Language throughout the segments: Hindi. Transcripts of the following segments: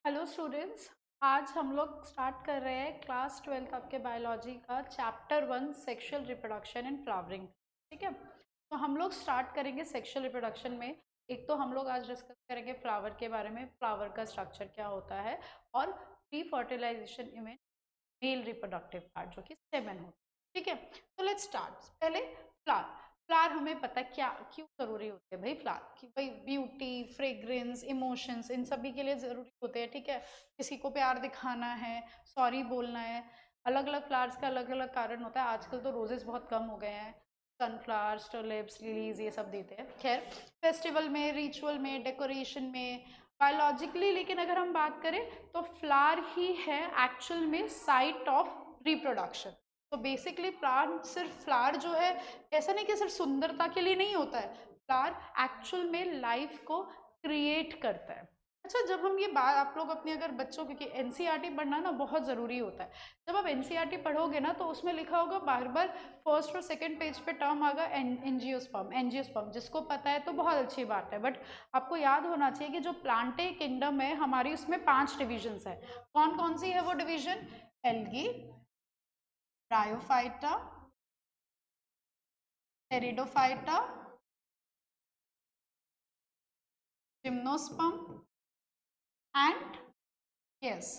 Hello students. आज हम लोग स्टार्ट कर रहे हैं क्लास 12 आपके बायोलॉजी का chapter 1 sexual reproduction and flowering. ठीक है, तो हम लोग स्टार्ट करेंगे सेक्सुअल रिप्रोडक्शन में। एक तो हम लोग आज डिस्कस करेंगे फ्लावर के बारे में, फ्लावर का स्ट्रक्चर क्या होता है, और pre fertilisation event male reproductive part जो कि स्टेमन होता है। ठीक है, तो लेट्स स्टार्ट। पहले फ्लावर। फ्लावर हमें पता क्या क्यों जरूरी होते हैं भाई। फ्लावर कि भाई ब्यूटी, फ्रेग्रेंस, इमोशंस इन सभी के लिए जरूरी होते हैं। ठीक है, किसी को प्यार दिखाना है, सॉरी बोलना है, अलग अलग फ्लावर्स का अलग अलग कारण होता है। आजकल तो रोजेस बहुत कम हो गए हैं, सनफ्लावर्स, टुलिप्स, लिलीज ये सब देते हैं। खैर, फेस्टिवल में, रिचुअल में, डेकोरेशन में, बायोलॉजिकली लेकिन अगर हम बात करें तो फ्लावर ही है एक्चुअल में साइट ऑफ रिप्रोडक्शन। तो बेसिकली प्लांट सिर्फ फ्लावर जो है, ऐसा नहीं कि सिर्फ सुंदरता के लिए नहीं होता है, फ्लावर एक्चुअल में लाइफ को क्रिएट करता है। अच्छा, जब हम ये बात आप लोग अपने अगर बच्चों, क्योंकि एनसीईआरटी पढ़ना ना बहुत ज़रूरी होता है। जब आप एनसीईआरटी पढ़ोगे ना तो उसमें लिखा होगा बार बार, फर्स्ट और सेकंड पेज पे टर्म आएगा एंजियोस्पर्म। एंजियोस्पर्म जिसको पता है तो बहुत अच्छी बात है, बट आपको याद होना चाहिए कि जो प्लांटे किंगडम है हमारी, उसमें 5 डिविजन्स है। कौन कौन सी है वो division? Algae, bryophyta, pteridophyta, gymnosperm and yes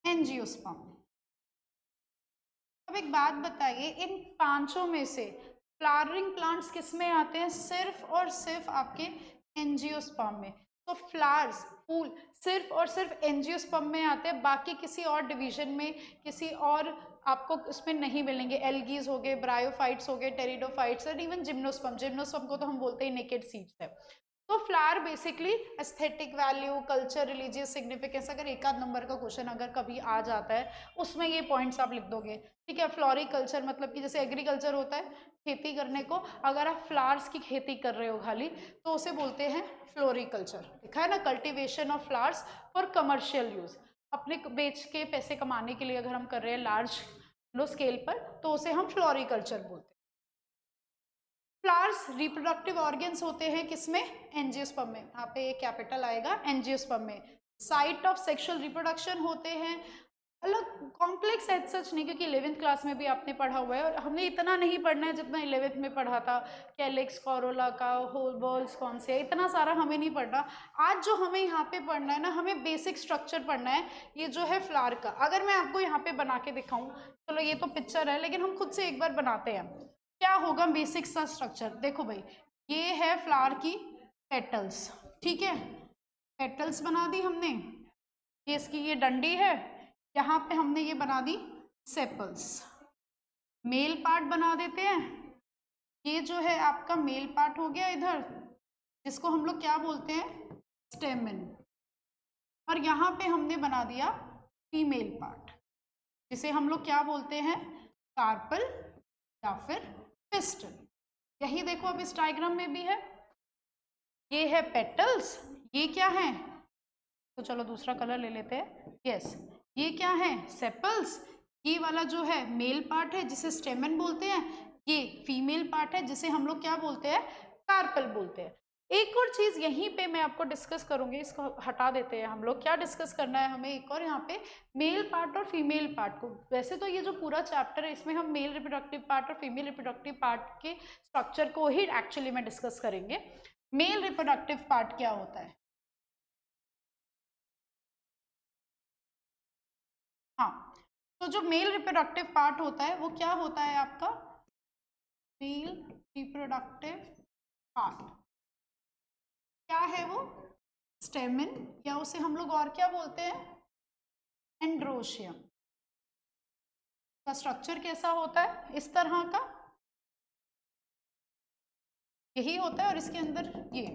angiosperm. अब एक बात बताइए, इन पांचों में से फ्लावरिंग प्लांट्स किस में आते हैं? सिर्फ और सिर्फ आपके एंजियोस्पर्म में। तो फ्लावर्स, फूल सिर्फ और सिर्फ एंजियोस्पर्म में आते हैं, बाकी किसी और डिवीजन में, किसी और आपको इसमें नहीं मिलेंगे। एल्गीज हो गए, ब्रायोफाइट्स हो गए, pteridophytes and even gymnosperm. Gymnosperm को तो हम बोलते हैं नेकेड सीड्स है। तो flower basically aesthetic value, culture, religious significance, अगर एक आध नंबर का क्वेश्चन अगर कभी आ जाता है उसमें ये पॉइंट्स आप लिख दोगे। ठीक है, फ्लोरिकल्चर मतलब कि जैसे एग्रीकल्चर होता है खेती करने को, अगर आप फ्लावर्स की खेती कर रहे हो खाली तो उसे बोलते हैं फ्लोरिकल्चर। देखा है ना, cultivation of flowers for commercial use, अपने बेच के पैसे कमाने के लिए अगर हम कर रहे हैं लार्ज स्केल पर तो उसे हम फ्लोरिकल्चर बोलते हैं। फ्लावर्स रिप्रोडक्टिव ऑर्गन्स होते हैं किसमें? एंजियोस्पर्म में। यहाँ पे एक कैपिटल आएगा एंजियोस्पर्म में। साइट ऑफ सेक्सुअल रिप्रोडक्शन होते हैं। अलग कॉम्प्लेक्स एज सच नहीं, क्योंकि 11th क्लास में भी आपने पढ़ा हुआ है और हमने इतना नहीं पढ़ना है जितना 11th में पढ़ा था। कैलिक्स, कोरोला का होल बॉल्स कौन से, इतना सारा हमें नहीं पढ़ना। आज जो हमें यहाँ पे पढ़ना है ना, हमें बेसिक स्ट्रक्चर पढ़ना है। ये जो है फ्लावर का, अगर मैं आपको यहाँ पे बना के दिखाऊं, चलो ये तो पिक्चर है लेकिन हम खुद से एक बार बनाते हैं, क्या होगा बेसिक सा स्ट्रक्चर। देखो भाई, ये है फ्लावर की पेटल्स। ठीक है, पेटल्स बना दी हमने। ये इसकी ये डंडी है, यहाँ पे हमने ये बना दी सेपल्स। मेल पार्ट बना देते हैं। ये जो है आपका मेल पार्ट हो गया इधर, जिसको हम लोग क्या बोलते हैं? स्टेमन। और यहाँ पे हमने बना दिया फीमेल पार्ट, जिसे हम लोग क्या बोलते हैं? कार्पल या फिर पिस्टल। यही देखो अब इस डायग्राम में भी है, ये है पेटल्स, ये क्या है? तो चलो दूसरा कलर ले लेते हैं। यस, ये क्या है? सेपल्स। ये वाला जो है मेल पार्ट है जिसे स्टेमन बोलते हैं, ये फीमेल पार्ट है जिसे हम लोग क्या बोलते हैं? कार्पल बोलते हैं। एक और चीज यहीं पे मैं आपको डिस्कस करूंगी, इसको हटा देते हैं हम लोग। क्या डिस्कस करना है हमें एक और यहाँ पे? मेल पार्ट और फीमेल पार्ट को। वैसे तो ये जो पूरा चैप्टर है इसमें हम मेल रिप्रोडक्टिव पार्ट और फीमेल रिप्रोडक्टिव पार्ट के स्ट्रक्चर को ही एक्चुअली में डिस्कस करेंगे। मेल रिप्रोडक्टिव पार्ट क्या होता है? हाँ, तो जो मेल रिप्रोडक्टिव पार्ट होता है वो क्या होता है आपका? मेल रिप्रोडक्टिव पार्ट क्या है वो? स्टेमन, या उसे हम लोग और क्या बोलते हैं? एंड्रोशियम। का स्ट्रक्चर कैसा होता है? इस तरह का, यही होता है। और इसके अंदर ये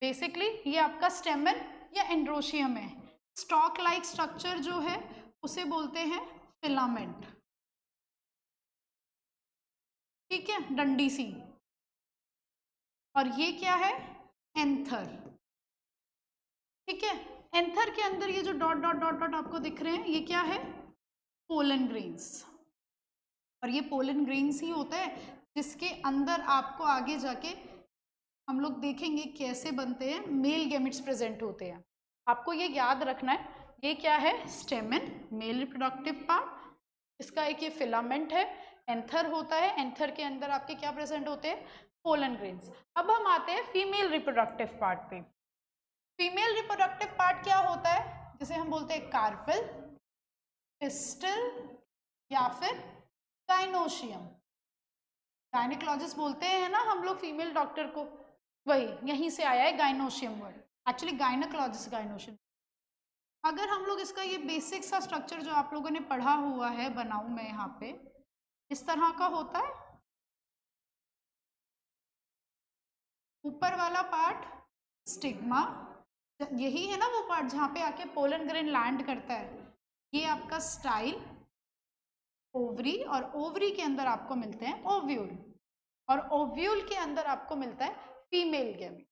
बेसिकली ये आपका स्टेमन या एंड्रोशियम है। स्टॉक लाइक स्ट्रक्चर जो है उसे बोलते हैं फिलामेंट। ठीक है, डंडी सी। और ये क्या है? एंथर। ठीक है, एंथर के अंदर ये जो डॉट डॉट डॉट डॉट आपको दिख रहे हैं, ये क्या है? Pollen grains. और ये पोलन ग्रेन्स ही होता है जिसके अंदर आपको आगे जाके हम लोग देखेंगे कैसे बनते हैं, मेल गैमेट्स प्रेजेंट होते हैं। आपको ये याद रखना है ये क्या है, स्टेमन, मेल रिप्रोडक्टिव पार्ट। इसका एक ये फिलामेंट है, एंथर होता है, एंथर के अंदर आपके क्या प्रेजेंट होते हैं, पोलन ग्रेन्स। अब हम आते हैं फीमेल रिप्रोडक्टिव पार्ट पे। फीमेल रिप्रोडक्टिव पार्ट क्या होता है, जिसे हम बोलते हैं कार्पेल, पिस्टल या फिर गाइनोशियम। गायनेकोलॉजिस्ट बोलते हैं ना हम लोग फीमेल डॉक्टर को, वही यहीं से आया है gynoecium word, actually gynaecologist gynoecium. अगर हम लोग इसका ये बेसिक सा स्ट्रक्चर जो आप लोगों ने पढ़ा हुआ है बनाऊं मैं यहाँ पे, इस तरह का होता है। ऊपर वाला पार्ट स्टिग्मा, यही है ना वो पार्ट जहाँ पे आके पोलन ग्रेन लैंड करता है। ये आपका स्टाइल, ओवरी, और ओवरी के अंदर आपको मिलते हैं ओव्यूल, और ओव्यूल के अंदर आपको मिलता है फीमेल गैमीट।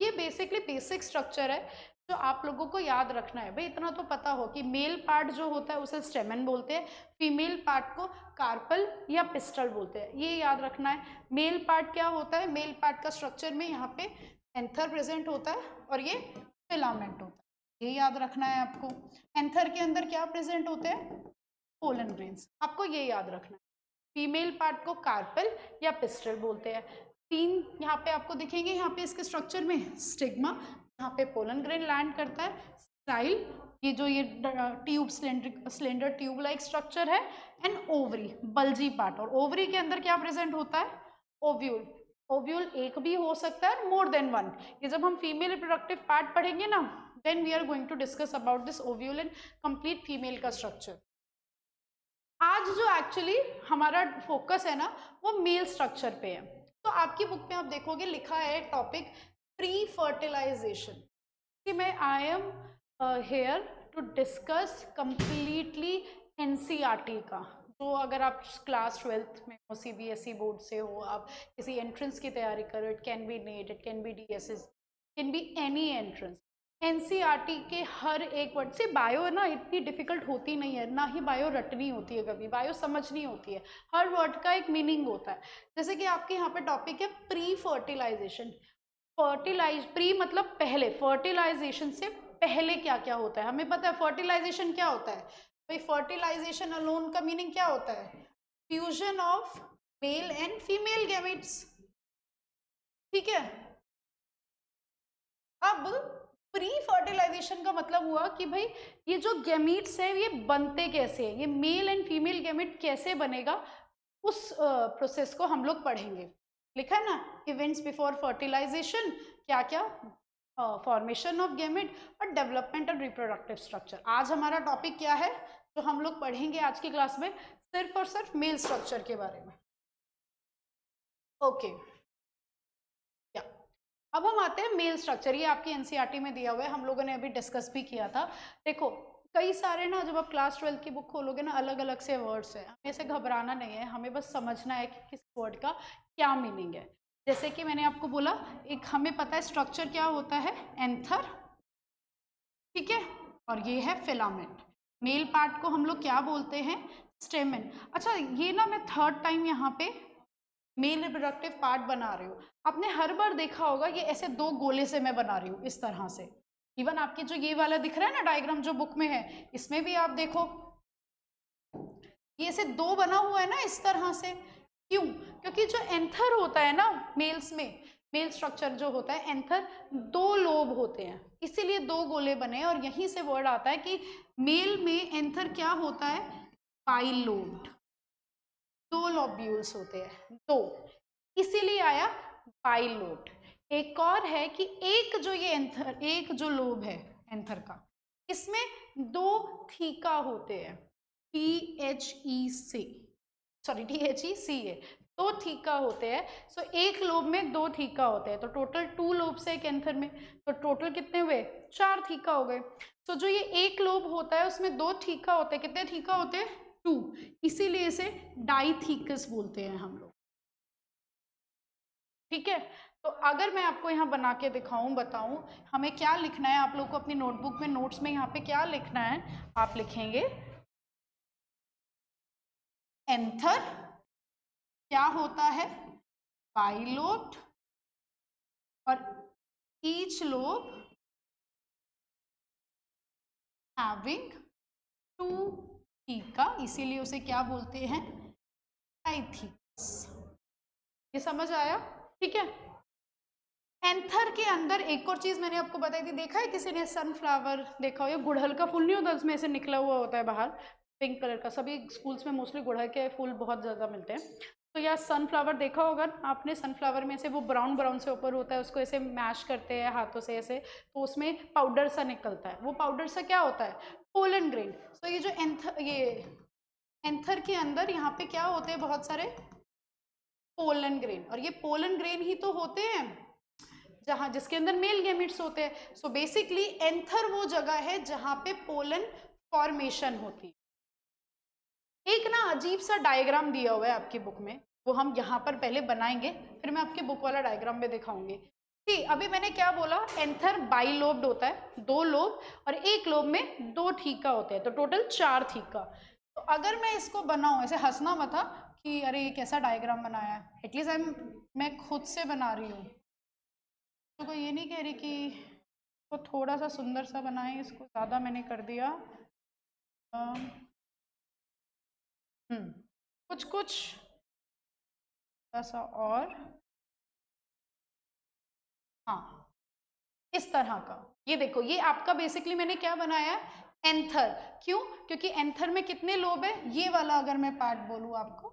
ये बेसिकली बेसिक स्ट्रक्चर है जो आप लोगों को याद रखना है। भाई इतना तो पता हो कि मेल पार्ट जो होता है उसे स्टेमन बोलते हैं, फीमेल पार्ट को कार्पल या पिस्टल बोलते हैं, ये याद रखना है। मेल पार्ट क्या होता है, मेल पार्ट का स्ट्रक्चर में यहाँ पे एंथर प्रेजेंट होता है और ये फिलामेंट होता है, ये याद रखना है आपको। एंथर के अंदर क्या प्रेजेंट होते हैं, पोलन ग्रेन्स, आपको ये याद रखना है। फीमेल पार्ट को कार्पल या पिस्टल बोलते हैं। तीन यहाँ पे आपको दिखेंगे, यहाँ पे इसके स्ट्रक्चर में स्टिग्मा, यहाँ पे पोलन ग्रेन लैंड करता है, स्टाइल, ये जो ये tube cylinder tube like structure है, एंड ओवरी, बल्जी पार्ट। और ओवरी के अंदर क्या प्रेजेंट होता है, ओव्यूल। ओव्यूल एक भी हो सकता है, मोर देन वन। ये जब हम फीमेल रिप्रोडक्टिव पार्ट पढ़ेंगे ना, then we are going to discuss about this ovule and complete female का स्ट्रक्चर। आज जो एक्चुअली हमारा फोकस है ना वो मेल स्ट्रक्चर पे है। तो आपकी बुक में आप देखोगे लिखा है टॉपिक प्री फर्टिलाइजेशन, कि मैं I am here to discuss completely NCERT का। तो अगर आप क्लास 12th में हो, सीबीएसई बोर्ड से हो, आप किसी एंट्रेंस की तैयारी करो, it can be NEET, it can be DSS, can be any entrance, NCERT के हर एक वर्ड से, बायो ना इतनी डिफिकल्ट होती नहीं है, ना ही बायो रटनी होती है, कभी बायो समझनी होती है, हर वर्ड का एक मीनिंग होता है। जैसे कि आपके यहाँ पे टॉपिक है प्री फर्टिलाइजेशन। प्री मतलब पहले, फर्टिलाइजेशन से पहले क्या क्या होता है हमें पता है। फर्टिलाइजेशन क्या होता है भाई, फर्टिलाइजेशन अलोन का मीनिंग क्या होता है, fusion of male and female gametes, ठीक है। अब प्री फर्टिलाइजेशन का मतलब हुआ कि भाई ये जो गैमीट्स है ये बनते कैसे हैं, ये मेल एंड फीमेल गैमीट कैसे बनेगा, उस प्रोसेस को हम लोग पढ़ेंगे। लिखा है ना, इवेंट्स बिफोर फर्टिलाइजेशन, क्या क्या, फॉर्मेशन ऑफ गैमेट और डेवलपमेंट एंड रिप्रोडक्टिव स्ट्रक्चर। आज हमारा टॉपिक क्या है जो हम लोग पढ़ेंगे आज की क्लास में, सिर्फ और सिर्फ मेल स्ट्रक्चर के बारे में। ओके, अब हम आते हैं मेल स्ट्रक्चर। ये आपकी एनसीईआरटी में दिया हुआ है, हम लोगों ने अभी डिस्कस भी किया था। देखो कई सारे ना, जब आप क्लास 12 की बुक खोलोगे ना, अलग अलग से वर्ड्स हैं, हमें ऐसे घबराना नहीं है, हमें बस समझना है कि किस वर्ड का क्या मीनिंग है। जैसे कि मैंने आपको बोला, एक हमें पता है स्ट्रक्चर क्या होता है, एंथर, ठीक है, और ये है फिलामेंट। मेल पार्ट को हम लोग क्या बोलते हैं, स्टेमन। अच्छा ये ना मैं थर्ड टाइम यहाँ पे मेल रिप्रोडक्टिव पार्ट बना रही हूँ। आपने हर बार देखा होगा ये ऐसे दो गोले से मैं बना रही हूँ इस तरह से। इवन आपकी जो ये वाला दिख रहा है ना डायग्राम जो बुक में है, इसमें भी आप देखो ये ऐसे दो बना हुआ है ना इस तरह से। क्यों? क्योंकि जो एंथर होता है ना मेल्स में, मेल स्ट्रक्चर जो होता है एंथर, दो लोब होते हैं, इसीलिए दो गोले बने। और यहीं से वर्ड आता है कि मेल में एंथर क्या होता है, बाइलोब्ड, दो लॉब्यूल्स होते हैं, दो, इसीलिए आया बाइलोब्ड। एक और है कि एक जो ये एंथर, एक जो लोब है एंथर का, इसमें दो थीका होते हैं, THEC, सॉरी THECA, दो थीका होते हैं। सो एक लोब में दो थीका होते हैं, तो टोटल 2 लोब्स है एक एंथर में, तो टोटल कितने हुए, 4 थीका हो गए। सो जो ये एक लोब होता है उसमें दो थीका होते हैं, कितने थीका होते हैं, 2, इसीलिए इसे डाइथीकस बोलते हैं हम लोग, ठीक है। तो अगर मैं आपको यहाँ बना के दिखाऊं, बताऊं हमें क्या लिखना है, आप लोग को अपनी नोटबुक में नोट्स में यहाँ पे क्या लिखना है, आप लिखेंगे एंथर क्या होता है, बाइलोब, और each lobe having two theca, इसीलिए उसे क्या बोलते हैं, डाइथीकस। ये समझ आया? ठीक है। एंथर के अंदर एक और चीज मैंने आपको बताई थी, देखा है किसी ने सनफ्लावर देखा हो? ये गुड़हल का फूल नहीं होता, उसमें ऐसे निकला हुआ होता है बाहर पिंक कलर का, सभी स्कूल्स में मोस्टली गुड़हल के फूल बहुत ज़्यादा मिलते हैं। तो यार सनफ्लावर देखा होगा आपने, सनफ्लावर में से वो ब्राउन ब्राउन से ऊपर होता है, उसको ऐसे मैश करते हैं हाथों से ऐसे, तो उसमें पाउडर सा निकलता है, वो पाउडर सा क्या होता है, पोलन ग्रेन। तो ये जो एंथर के अंदर यहाँ पे क्या होते हैं, बहुत सारे पोलन ग्रेन, और ये पोलन ग्रेन ही तो होते हैं जहां जिसके अंदर मेल गैमेट्स होते हैं। सो बेसिकली एंथर वो जगह है जहां पे पोलन फॉर्मेशन होती है। एक ना अजीब सा डायग्राम दिया हुआ है आपकी बुक में, वो हम यहाँ पर पहले बनाएंगे, फिर मैं आपकी बुक वाला डायग्राम में दिखाऊंगी। ठीक, अभी मैंने क्या बोला, एंथर बाइलोब्ड होता है, 2 लोब, और एक लोब में 2 थीका होते हैं, तो टोटल 4 थीका। तो अगर मैं इसको बनाऊं, ऐसे हंसना मत था कि अरे ये कैसा डायग्राम बनाया है, एटलीस्ट मैं खुद से बना रही हूँ, तो कोई ये नहीं कह रही कि तो थोड़ा सा सुंदर सा बनाए, इसको ज़्यादा मैंने कर दिया। कुछ कुछ ऐसा, और हाँ इस तरह का। ये देखो, ये आपका बेसिकली मैंने क्या बनाया है, एंथर। क्यों? क्योंकि एंथर में कितने लोब है, ये वाला अगर मैं पार्ट बोलूँ आपको,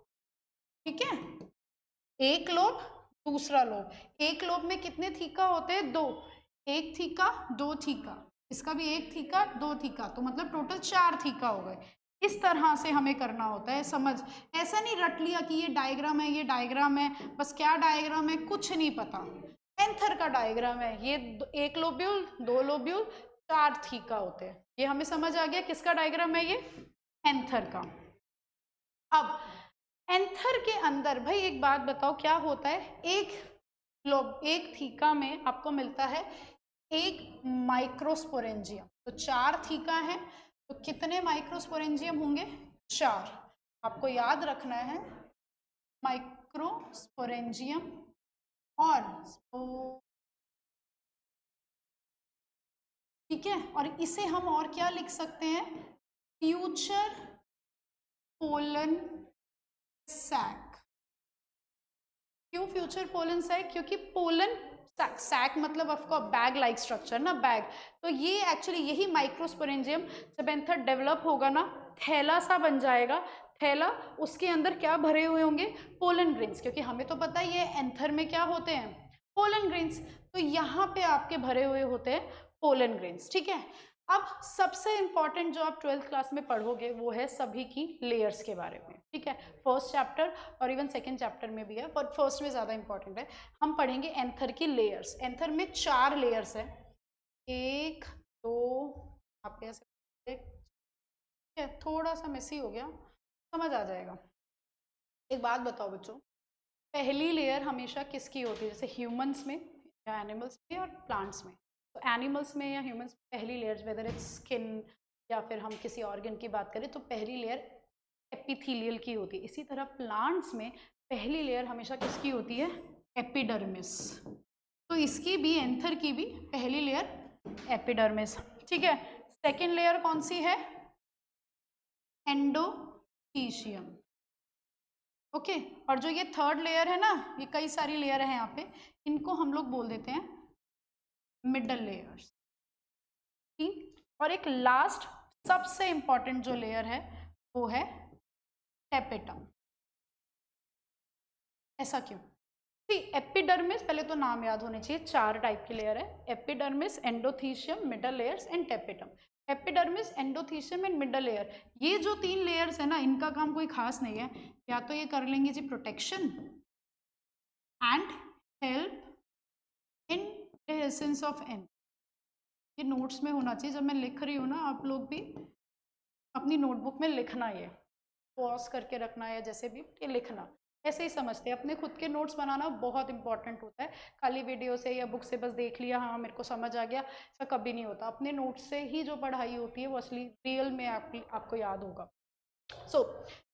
ठीक है, एक लोब, दूसरा लोब, एक लोब में कितने थीका होते हैं, 2, एक थीका 2 थीका, इसका भी एक थीका 2 थीका, तो मतलब टोटल 4 थीका हो गए। इस तरह से हमें करना होता है, समझ, ऐसा नहीं रट लिया कि ये डायग्राम है, ये डायग्राम है, बस क्या डायग्राम है कुछ नहीं पता, एंथर का डायग्राम है, ये एक लोब्यूल 2 लोब्यूल 4 थीका होते हैं, ये हमें समझ आ गया किसका डायग्राम है, ये एंथर का। अब एंथर के अंदर भाई एक बात बताओ, क्या होता है, एक थीका में आपको मिलता है एक माइक्रोस्पोरेंजियम, तो 4 थीका है, तो कितने माइक्रोस्पोरेंजियम होंगे, 4। आपको याद रखना है माइक्रोस्पोरेंजियम, और ठीक है, और इसे हम और क्या लिख सकते हैं, फ्यूचर पोलन सैक। क्यों फ्यूचर पोलन सैक, क्योंकि पोलन सैक मतलब आपको बैग लाइक स्ट्रक्चर ना, बैग, तो ये एक्चुअली यही माइक्रोस्पोरेंजियम जब एंथर डेवलप होगा ना, थैला सा बन जाएगा, थैला, उसके अंदर क्या भरे हुए होंगे, पोलन ग्रेन्स, क्योंकि हमें तो पता ही है एंथर में क्या होते हैं, पोलन ग्रेन्स, तो यहाँ पे आपके भरे हुए होते हैं पोलन ग्रेन्स। ठीक है, अब सबसे इंपॉर्टेंट जो आप 12th क्लास में पढ़ोगे वो है सभी की लेयर्स के बारे में। ठीक है, फर्स्ट चैप्टर और इवन सेकंड चैप्टर में भी है, पर फर्स्ट में ज़्यादा इंपॉर्टेंट है। हम पढ़ेंगे एंथर की लेयर्स। एंथर में 4 लेयर्स है, 1 2, आप ऐसे, ठीक है, थोड़ा सा मेसी हो गया, समझ आ जाएगा। एक बात बताओ बच्चों, पहली लेयर हमेशा किसकी होती है, जैसे ह्यूमंस में या एनिमल्स में और प्लांट्स में, तो एनिमल्स में या ह्यूमंस में पहली लेयर, वेदर इट्स स्किन या फिर हम किसी ऑर्गन की बात करें तो पहली लेयर एपिथेलियल की होती है। इसी तरह प्लांट्स में पहली लेयर हमेशा किसकी होती है, एपिडर्मिस। तो इसकी भी, एंथर की भी पहली लेयर एपिडर्मिस। ठीक है, सेकेंड लेयर कौन सी है, एंडोथीशियम। ओके, और जो ये थर्ड लेयर है ना, ये कई सारी लेयर है यहाँ पे, इनको हम लोग बोल देते हैं मिडल लेयर्स। ठीक, और एक लास्ट सबसे इंपॉर्टेंट जो लेयर है वो है टेपेटम। ऐसा क्यों, ठीक, एपिडर्मिस, पहले तो नाम याद होने चाहिए, 4 टाइप की लेयर है, epidermis, endothecium, middle layers and tapetum. Epidermis, endothecium and middle layer, ये जो 3 लेयर्स है ना, इनका काम कोई खास नहीं है, या तो ये कर लेंगे जी protection and help in essence of an. ये नोट्स में होना चाहिए, जब मैं लिख रही हूँ ना, आप लोग भी अपनी नोटबुक में लिखना, ये पॉज करके रखना या जैसे भी ये लिखना, ऐसे ही समझते हैं। अपने खुद के नोट्स बनाना बहुत इंपॉर्टेंट होता है, खाली वीडियो से या बुक से बस देख लिया, हाँ मेरे को समझ आ गया, ऐसा कभी नहीं होता। अपने नोट्स से ही जो पढ़ाई होती है वो असली रियल में आपको याद होगा। So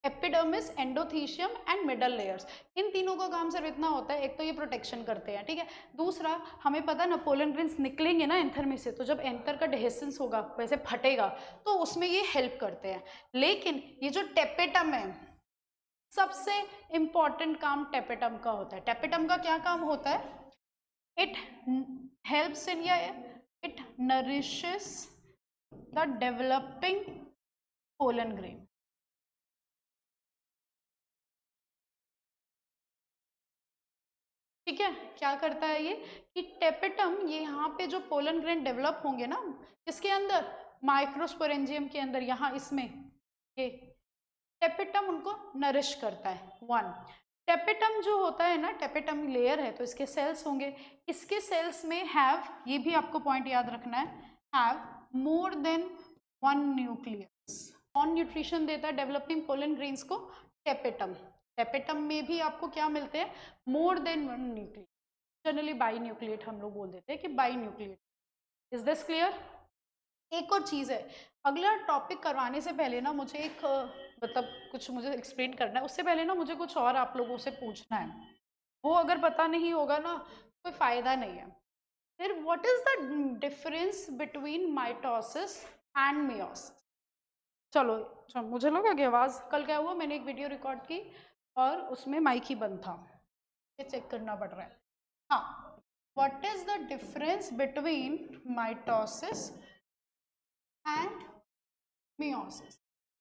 epidermis, endothecium and middle layers, इन तीनों का काम सिर्फ इतना होता है, एक तो ये प्रोटेक्शन करते हैं, ठीक है। दूसरा, हमें पता है ना पोलन ग्रेन्स निकलेंगे ना एंथर में से, तो जब एंथर का डेhiscence होगा वैसे फटेगा, तो उसमें ये हेल्प करते हैं। लेकिन ये जो टेपेटम है, सबसे इंपॉर्टेंट काम टेपेटम का होता है। टेपेटम का क्या काम होता है? इट हेल्प्स इन या it nourishes the developing pollen grain. ठीक है, क्या करता है ये कि टेपेटम, ये यहाँ पे जो पोलन ग्रेन डेवलप होंगे ना, इसके अंदर माइक्रोस्पोरेंजियम के अंदर, यहाँ इसमें ये टेपेटम उनको नरिश करता है। वन, टेपेटम जो होता है ना, टेपेटम लेयर है तो इसके सेल्स होंगे, इसके सेल्स में हैव, ये भी आपको पॉइंट याद रखना है, have more than one nucleus. कौन न्यूट्रिशन देता है डेवलपिंग पोलन ग्रेन्स को? टेपेटम। टेपेटम में भी आपको क्या मिलते हैं? More than one nucleus, generally by nucleate हम लोग बोल देते हैं कि by nucleate. Is this clear? एक और चीज़ है, अगला टॉपिक करवाने से पहले ना मुझे एक मतलब कुछ मुझे एक्सप्लेन करना है, उससे पहले ना मुझे कुछ और आप लोगों से पूछना है, वो अगर पता नहीं होगा ना कोई फायदा नहीं है। फिर what is the difference between mitosis and meiosis? चलो, मुझे लगा कि आवाज़, कल क्या हुआ, मैंने एक वीडियो रिकॉर्ड की और उसमें माइक ही बंद था, ये चेक करना पड़ रहा है। हाँ, what is the difference between mitosis and meiosis?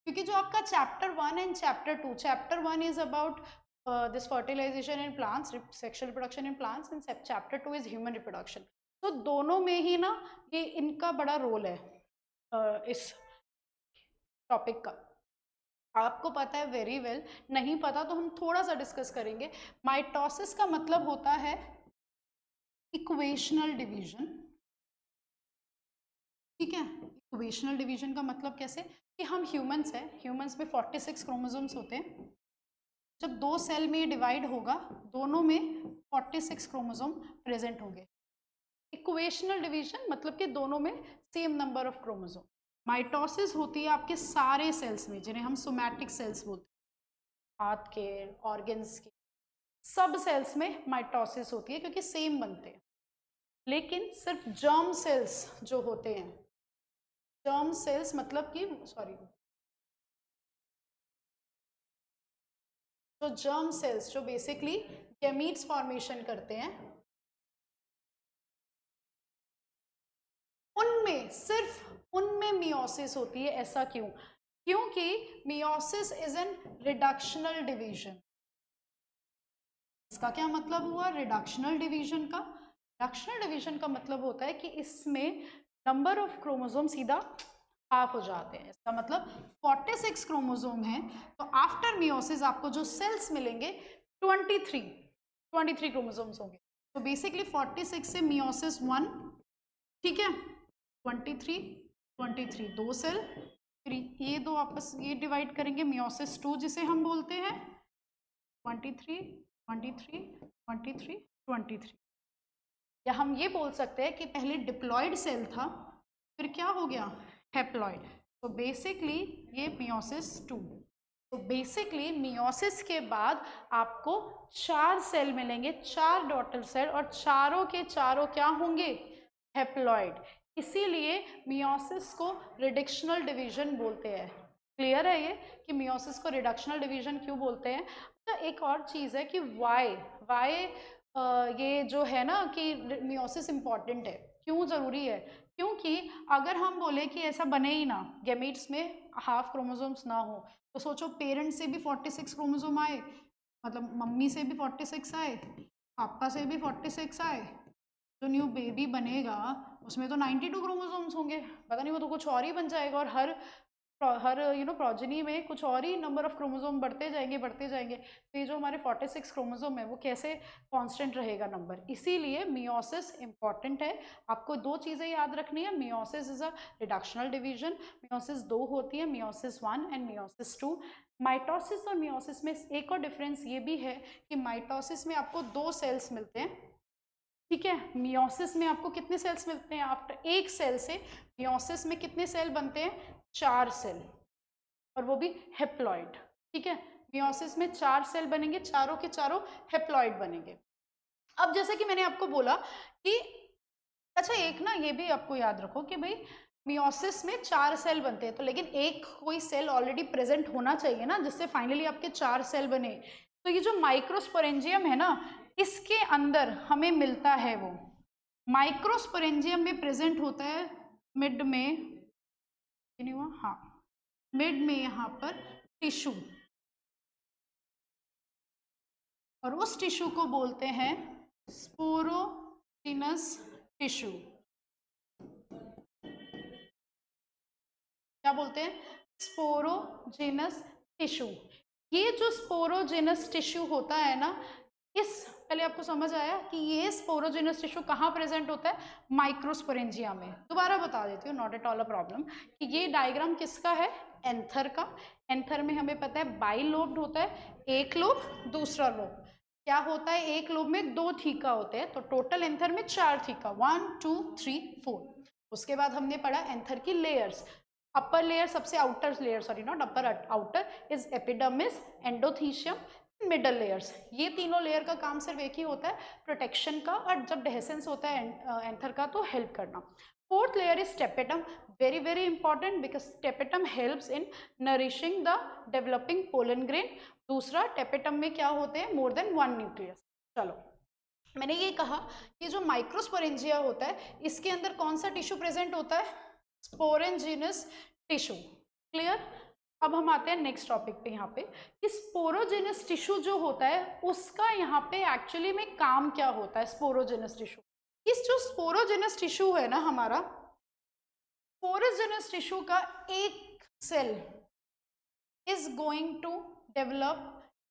क्योंकि जो आपका chapter 1 and chapter 2, chapter 1 is about this fertilisation in plants, sexual reproduction in plants, and chapter 2 is human reproduction. तो दोनों में ही ना ये इनका बड़ा रोल है इस टॉपिक का। आपको पता है वेरी वेल, नहीं पता तो हम थोड़ा सा डिस्कस करेंगे। माइटोसिस का मतलब होता है इक्वेशनल डिवीजन, ठीक है। इक्वेशनल डिवीजन का मतलब कैसे कि हम ह्यूमंस हैं, ह्यूमंस में 46 क्रोमोसोम्स होते हैं। जब दो सेल में डिवाइड होगा, दोनों में 46 क्रोमोसोम प्रेजेंट होंगे। इक्वेशनल डिवीजन मतलब कि दोनों में same number of chromosome. Mitosis होती है आपके सारे सेल्स में, जिन्हें हम सोमैटिक सेल्स बोलते हैं, हाथ के, ऑर्गन्स के, सब सेल्स में माइटोसिस होती है क्योंकि सेम बनते हैं। लेकिन सिर्फ जर्म सेल्स जो होते हैं, जर्म सेल्स मतलब कि सॉरी, जो जर्म सेल्स जो बेसिकली गैमीट्स फॉर्मेशन करते हैं, उनमें, सिर्फ उनमें मियोसिस होती है। ऐसा क्यों? क्योंकि meiosis is an reductional division. इसका क्या मतलब हुआ रिडक्शनल डिवीजन का? रिडक्शनल डिवीजन का मतलब होता है कि इसमें नंबर ऑफ क्रोमोसोम सीधा हाफ हो जाते हैं। इसका मतलब 46 क्रोमोसोम है, तो आफ्टर मियोसिस आपको जो सेल्स मिलेंगे 23 क्रोमोसोम्स होंगे। तो बेसिकली 46 से मियोसिस 1, ठीक है, 23 दो सेल, फिर ये दो आपस ये डिवाइड करेंगे, मियोसिस 2 जिसे हम बोलते हैं, 23 या हम ये बोल सकते हैं कि पहले डिप्लॉयड सेल था, फिर क्या हो गया, हैप्लॉयड। तो बेसिकली ये मियोसिस 2। तो बेसिकली मियोसिस के बाद आपको 4 सेल मिलेंगे, 4 डॉटर सेल, और चारों के चारों क्या होंगे, हैप्लॉयड। इसीलिए मियोसिस को रिडक्शनल डिवीजन बोलते हैं। क्लियर है ये कि मियोसिस को रिडक्शनल डिवीजन क्यों बोलते हैं? तो एक और चीज़ है कि वाई ये जो है ना कि मियोसिस इम्पॉर्टेंट है, क्यों ज़रूरी है? क्योंकि अगर हम बोले कि ऐसा बने ही ना, गैमीट्स में हाफ क्रोमोसोम्स ना हो, तो सोचो पेरेंट्स से भी 46 क्रोमोसोम आए, मतलब मम्मी से भी 46 आए, पापा से भी 46 आए, जो न्यू बेबी बनेगा उसमें तो 92 क्रोमोसोम्स होंगे, पता नहीं वो तो कुछ और ही बन जाएगा। और हर प्रोजेनी में कुछ और ही नंबर ऑफ क्रोमोसोम बढ़ते जाएंगे। तो ये जो हमारे 46 क्रोमोसोम है वो कैसे कांस्टेंट रहेगा नंबर? इसीलिए मियोसिस इंपॉर्टेंट है। आपको दो चीज़ें याद रखनी है, meiosis is a reductional division, meiosis 2 होती है, मियोसिस 1 एंड मियोसिस 2। माइटोसिस और मियोसिस में एक और डिफरेंस ये भी है कि माइटोसिस में आपको 2 सेल्स मिलते हैं, ठीक है। मियोसिस में आपको कितने सेल्स मिलते हैं? आफ्टर एक सेल से मियोसिस में कितने सेल बनते हैं? 4 सेल। और वो भी हेप्लॉइड। ठीक है, मियोसिस में 4 सेल बनेंगे, चारों के चारों हेप्लॉइड बनेंगे। अब जैसे कि मैंने आपको बोला कि अच्छा एक ना ये भी आपको याद रखो कि भाई मियोसिस में 4 सेल बनते हैं, तो लेकिन एक कोई सेल ऑलरेडी प्रेजेंट होना चाहिए ना, जिससे फाइनली आपके 4 सेल बने। तो ये जो माइक्रोस्पोरेंजियम है ना, इसके अंदर हमें मिलता है वो माइक्रोस्पोरेंजियम में प्रेजेंट होता है मिड में, नहीं हुआ, हाँ, मिड में यहाँ पर टिश्यू, और उस टिश्यू को बोलते हैं स्पोरोजिनस टिश्यू। क्या बोलते हैं? Sporogenous tissue. ये जो स्पोरोजिनस टिश्यू होता है ना, इस पहले आपको समझ आया कि ये स्पोरोजिनस टिश्यू कहाँ प्रेजेंट होता है? माइक्रोस्पोरेंजिया में। दोबारा बता देती हूँ, not at all a problem, कि ये डायग्राम किसका है? एंथर का। एंथर में हमें पता है बाई लोब्ड होता है, एक लोब, दूसरा लोब। क्या होता है? एक लोब में 2 थीका होते हैं, तो टोटल एंथर में 4 थीका, 1 2 3 4। उसके बाद हमने पढ़ा एंथर की लेयर्स। अपर लेयर, सबसे outer layer, sorry not upper, outer is epidermis, endothecium, middle layers. ये तीनों लेयर का काम सिर्फ एक ही होता है, प्रोटेक्शन का, और जब डेहेसेंस होता है एंथर का तो हेल्प करना। Fourth layer is tapetum, very very important, because tapetum helps in nourishing the developing pollen grain. दूसरा, टेपेटम में क्या होते हैं? More than 1 nucleus. चलो, मैंने ये कहा कि जो माइक्रोस्पोरेंजिया होता है, इसके अंदर कौन सा टिश्यू प्रेजेंट होता है? स्पोरेंजिनस टिश्यू। क्लियर? अब हम आते हैं नेक्स्ट टॉपिक पे, यहाँ पे कि स्पोरोजेनस टिश्यू जो होता है उसका यहाँ पे एक्चुअली में काम क्या होता है? स्पोरोजेनस टिश्यू, इस जो स्पोरोजेनस टिश्यू है ना हमारा, स्पोरोजेनस टिश्यू का एक cell is going to develop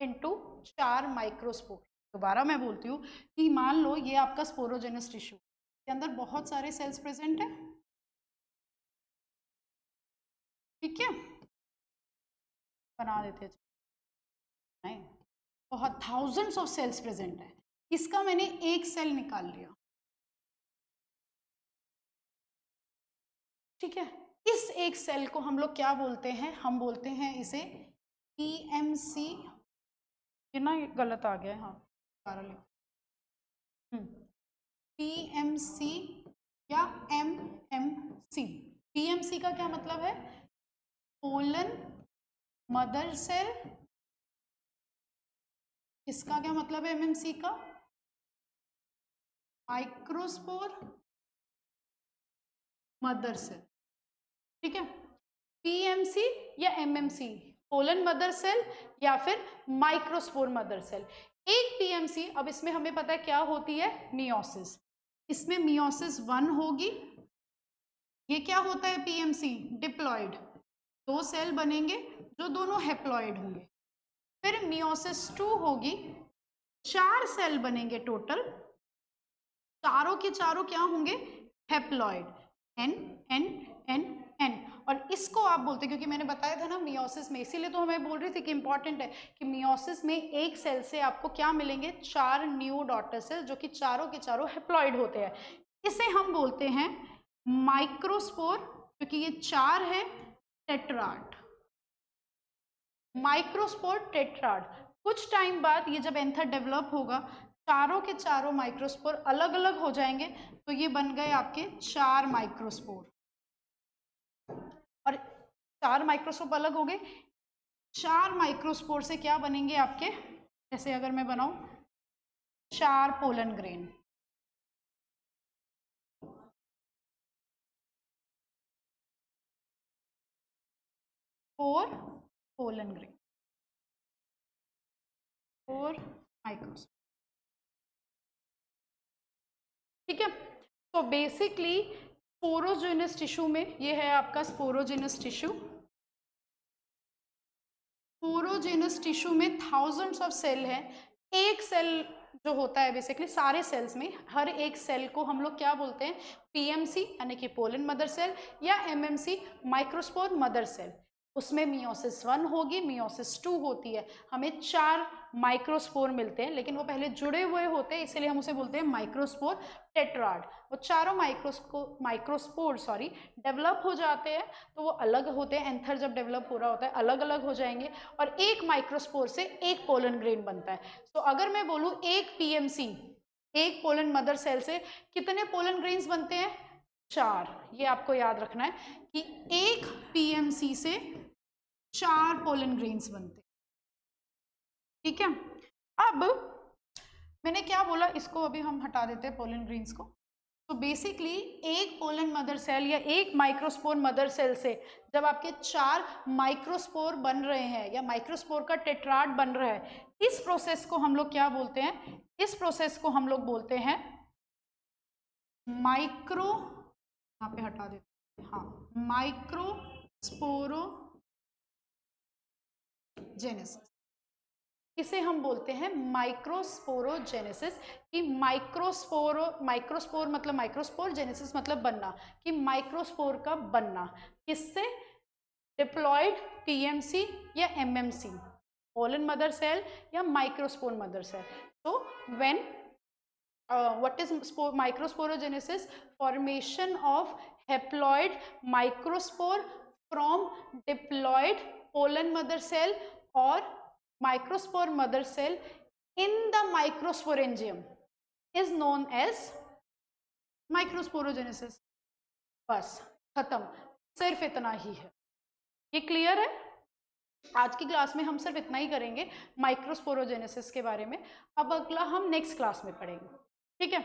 into 4 microspore. दोबारा मैं बोलती हूँ कि मान लो ये आपका स्पोरोजेनस टिश्यू, के अंदर बहुत सारे सेल्स प्रेजेंट है, ठीक है, बना देते हैं, बहुत थाउजेंड्स ऑफ सेल्स प्रेजेंट है, इसका मैंने एक सेल निकाल लिया, ठीक है। इस एक सेल को हम लोग क्या बोलते हैं? हम बोलते हैं इसे PMC। ये ना ये गलत आ गया है, हाँ, दोबारा लिख, PMC या MMC। PMC का क्या मतलब है? Pollen mother cell. इसका क्या मतलब है MMC का? माइक्रोस्पोर मदर सेल, ठीक है। PMC या MMC, पोलन मदर सेल या फिर माइक्रोस्पोर मदर सेल। एक PMC, अब इसमें हमें पता है क्या होती है? मियोसिस। इसमें मियोसिस 1 होगी, ये क्या होता है PMC? डिप्लॉइड, 2 सेल बनेंगे जो दोनों हेप्लॉइड होंगे। फिर मियोसिस 2 होगी, 4 सेल बनेंगे टोटल, चारों के चारों क्या होंगे? Haploid, N N N N। और इसको आप बोलते हैं, क्योंकि मैंने बताया था ना मियोसिस में, इसीलिए तो मैं बोल रही थी कि इंपॉर्टेंट है कि मियोसिस में एक सेल से आपको क्या मिलेंगे? 4 न्यू डॉटर सेल, जो कि चारों के चारों हेप्लॉइड होते हैं। इसे हम बोलते हैं माइक्रोस्पोर, क्योंकि ये 4 है, टेट्राड, माइक्रोस्पोर टेट्राड। कुछ टाइम बाद ये जब एंथर डेवलप होगा, चारों के चारों माइक्रोस्पोर अलग अलग हो जाएंगे, तो ये बन गए आपके 4 माइक्रोस्पोर। और 4 माइक्रोस्कोप अलग हो गए, 4 माइक्रोस्पोर से क्या बनेंगे आपके? जैसे अगर मैं बनाऊं 4 pollen grain, 4 pollen grain, 4 microspore, ठीक है। तो बेसिकली स्पोरोजेनस टिश्यू में ये है आपका स्पोरोजेनस टिश्यू। स्पोरोजेनस टिश्यू में थाउजेंड्स ऑफ सेल है। एक सेल जो होता है बेसिकली सारे सेल्स में, हर एक सेल को हम लोग क्या बोलते हैं? PMC यानी कि पोलन मदर सेल, या MMC माइक्रोस्पोर मदर सेल। उसमें मियोसिस 1 होगी, मियोसिस 2 होती है। हमें 4 माइक्रोस्पोर मिलते हैं, लेकिन वो पहले जुड़े हुए होते हैं, इसलिए हम उसे बोलते हैं माइक्रोस्पोर टेट्राड। वो चारों माइक्रोस्पोर डेवलप हो जाते हैं, तो वो अलग होते हैं। एंथर जब डेवलप हो रहा होता है अलग अलग हो जाएंगे, और एक माइक्रोस्पोर से एक पोलन ग्रेन बनता है। तो अगर मैं बोलूँ एक पीएमसी, एक पोलन मदर सेल से कितने पोलन ग्रेन्स बनते हैं? 4। ये आपको याद रखना है कि एक पीएमसी से 4 पोलन ग्रेन्स बनते हैं। ठीक है, अब मैंने क्या बोला, इसको अभी हम हटा देते हैं पोलन ग्रेन्स को। तो बेसिकली एक पोलन मदर सेल या एक माइक्रोस्पोर मदर सेल से जब आपके 4 माइक्रोस्पोर बन रहे हैं या माइक्रोस्पोर का टेट्राड बन रहा है, इस प्रोसेस को हम लोग क्या बोलते हैं? इस प्रोसेस को हम लोग बोलते हैं माइक्रो, यहाँ पे हटा देते हैं, हाँ, माइक्रोस्पोरोजेनेसिस। इसे हम बोलते हैं माइक्रोस्पोरोजेनेसिस। कि माइक्रोस्पोर मतलब माइक्रोस्पोर, जेनेसिस मतलब बनना, कि माइक्रोस्पोर का बनना किससे? डिप्लॉयड पीएमसी या एमएमसी, पोलन मदर सेल या माइक्रोस्पोर मदर सेल। तो when what is microsporogenesis? Formation of haploid microspore from diploid pollen mother cell or microspore mother cell in the microsporangium is known as microsporogenesis। बस खत्म, सिर्फ इतना ही है। ये क्लियर है? आज की क्लास में हम सिर्फ इतना ही करेंगे माइक्रोस्पोरोजेनेसिस के बारे में। अब अगला हम नेक्स्ट क्लास में पढ़ेंगे। ठीक है।